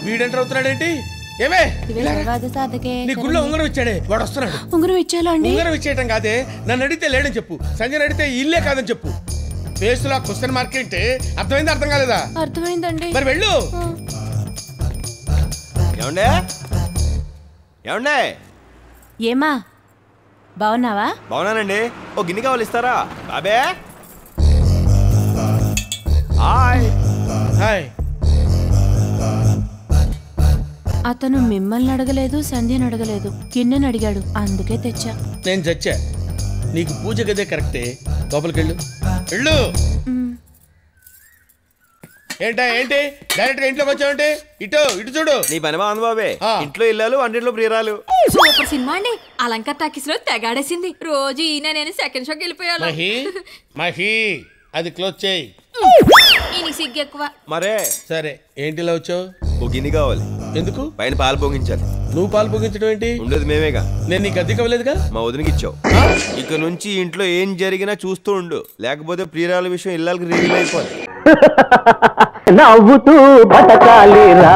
వీడెంటర్ అవుతున్నాడేంటి? ఏమే నీ గుళ్ళో ఉంగరం ఇచ్చాడే వాడు వస్తున్నాడు. ఉంగరం ఇచ్చేలా అండి? ఉంగరం ఇచ్చేయటం కాదే, నన్ను అడిగితే లేడని చెప్పు, సంజయ్ అడిగితే ఇల్లే కాదని చెప్పు. ఫేస్ లో క్వశ్చన్ మార్క్ ఏంటి? అర్థమైంది అర్థం కాలేదా? అర్థమైందండి. మరి వెళ్ళు. ఏమండే ఏమండే ఏమా బాగున్నావా? బాగున్నానండి. ఓ గిన్నె కావాలి, ఇస్తారా? బాబే హాయ్. హాయ్. అతను మిమ్మల్ని అడగలేదు, సంధ్యని అడగలేదు, గిన్నెని అడిగాడు, అందుకే తెచ్చా. నేను చచ్చా. నీకు పూజ గదే కరెక్టే. లోపలికి వెళ్ళు. వెళ్ళు. ఏంటి డైరెక్ట్ గా ఇంట్లోకి వచ్చావంటే? ఇటు ఇటు చూడు. నీ పని బాగుంది బాబే. ఇంట్లో ఇల్లాలు, వంటింట్లో ప్రియురాలు. సూపర్ సినిమా అండి. అలంకార్ టాకీస్ లో తెగాడేసింది. రోజు ఈయన నేను సెకండ్ షోకి వెళ్ళిపోయాను. మహి అది క్లోజ్ చేయి. ఈయనకి సిగ్గు ఎక్కువ. మరే సరే, ఏంటిలా వచ్చావు? ఓ గిన్నె కావాలి. ఎందుకు? పైన పాలు పొంగించాలి. నువ్వు పాలు పొంగించడం ఏంటి? ఉండేది మేమేగా. నేను నీకు అద్దె ఇవ్వలేదుగా. మా వదినకి ఇచ్చావు. ఇక నుంచి ఇంట్లో ఏం జరిగినా చూస్తూ ఉండు, లేకపోతే ప్రియురాల విషయం ఇళ్ళకి రివీల్ అయిపోతుంది. నవ్వుతూ బతకాలిరా.